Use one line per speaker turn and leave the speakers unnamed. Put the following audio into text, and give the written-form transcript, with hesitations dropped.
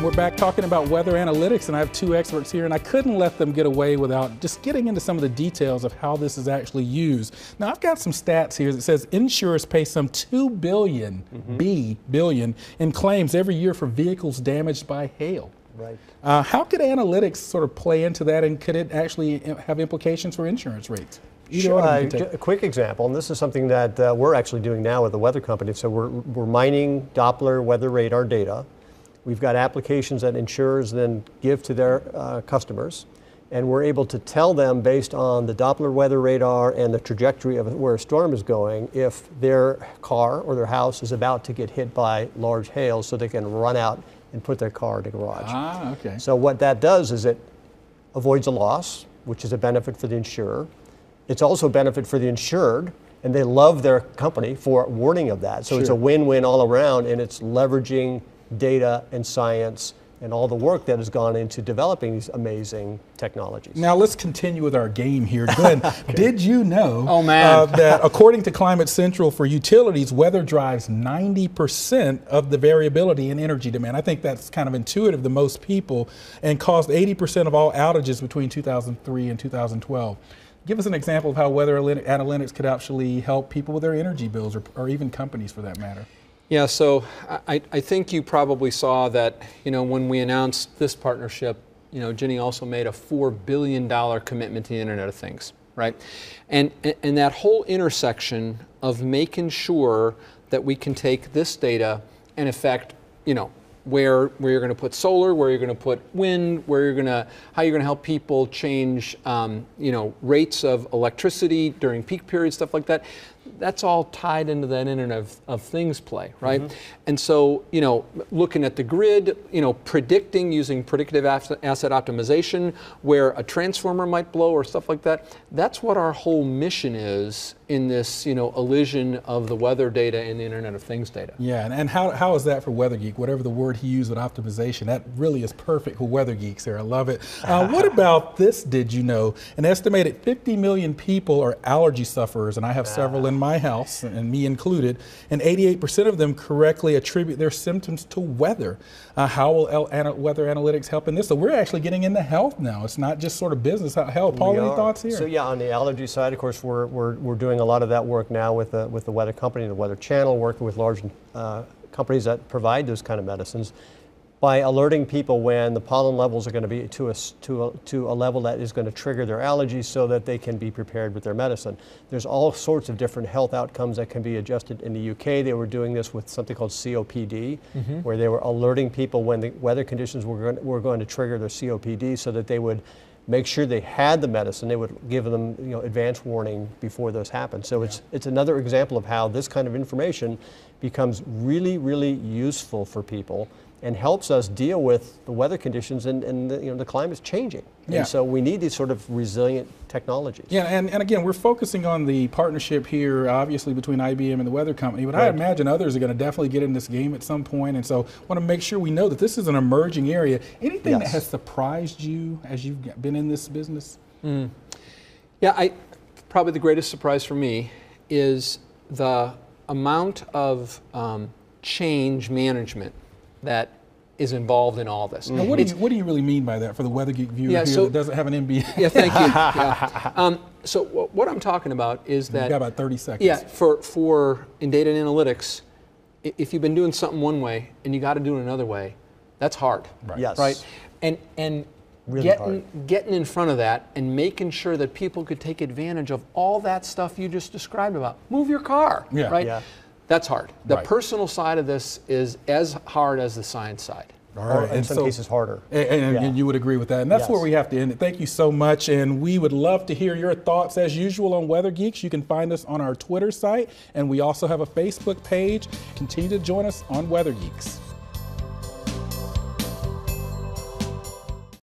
And we're back talking about weather analytics, and I have two experts here, and I couldn't let them get away without just getting into some of the details of how this is actually used. Now, I've got some stats here that says insurers pay some $2 billion in claims every year for vehicles damaged by hail.
Right.
How could analytics sort of play into that, and could it actually have implications for insurance rates?
Sure. A quick example, and this is something that we're actually doing now with the weather company. So we're mining Doppler weather radar data. We've got applications that insurers then give to their customers, and we're able to tell them based on the Doppler weather radar and the trajectory of where a storm is going if their car or their house is about to get hit by large hail, so they can run out and put their car in the garage.
Ah, okay.
So what that does is it avoids a loss, which is a benefit for the insurer. It's also a benefit for the insured, and they love their company for warning of that. So It's a win-win all around, and it's leveraging data and science and all the work that has gone into developing these amazing technologies.
Now let's continue with our game here. Glenn, did you know
that
according to Climate Central for utilities, weather drives 90% of the variability in energy demand? I think that's kind of intuitive to most people, and caused 80% of all outages between 2003 and 2012. Give us an example of how weather analytics could actually help people with their energy bills, or even companies for that matter.
Yeah, so I think you probably saw that, when we announced this partnership, Ginny also made a $4 billion commitment to the Internet of Things, right? And that whole intersection of making sure that we can take this data and affect, where you're going to put solar, where you're going to put wind, how you're going to help people change, rates of electricity during peak periods, stuff like that. That's all tied into that Internet of Things play, right? Mm-hmm. And so, looking at the grid, predicting using predictive asset optimization, where a transformer might blow or stuff like that. That's what our whole mission is in this, elision of the weather data and the Internet of Things data.
Yeah, and how is that for Weather Geek? Whatever the word he used with optimization, that really is perfect for Weather Geeks here. I love it. What about this, did you know? An estimated 50 million people are allergy sufferers, and I have several in my house, and me included, and 88% of them correctly attribute their symptoms to weather. How will weather analytics help in this? So we're actually getting into health now. It's not just sort of business. Paul, any thoughts here?
So yeah, on the allergy side, of course, we're doing a lot of that work now with the weather company, the Weather Channel, working with large companies that provide those kind of medicines, by alerting people when the pollen levels are going to be to a level that is going to trigger their allergies, so that they can be prepared with their medicine. There's all sorts of different health outcomes that can be adjusted. In the UK, they were doing this with something called COPD, where they were alerting people when the weather conditions were going to trigger their COPD, so that they would make sure they had the medicine. They would give them advance warning before those happen. So it's another example of how this kind of information becomes really, really useful for people, and helps us deal with the weather conditions, and the climate's changing.
Yeah.
And so we need these sort of resilient technologies.
Yeah, and again, we're focusing on the partnership here, obviously, between IBM and the weather company, but I imagine others are going to definitely get in this game at some point, and so I want to make sure we know that this is an emerging area. Anything that has surprised you as you've been in this business?
Yeah, probably the greatest surprise for me is the amount of change management that is involved in all this.
Now, what do you really mean by that for the Weather Geek viewer here that doesn't have an MBA?
Yeah, thank you. Yeah. So what I'm talking about is that...
You've got about 30 seconds.
Yeah, for in data and analytics, if you've been doing something one way and you got to do it another way, that's hard.
Right.
Yes.
Right? And
really
getting in front of that and making sure that people could take advantage of all that stuff you just described about. Move your car, right?
Yeah.
That's hard. The personal side of this is as hard as the science side.
All right.
Or in some cases harder.
And you would agree with that. And that's where we have to end it. Thank you so much. And we would love to hear your thoughts as usual on Weather Geeks. You can find us on our Twitter site, and we also have a Facebook page. Continue to join us on Weather Geeks.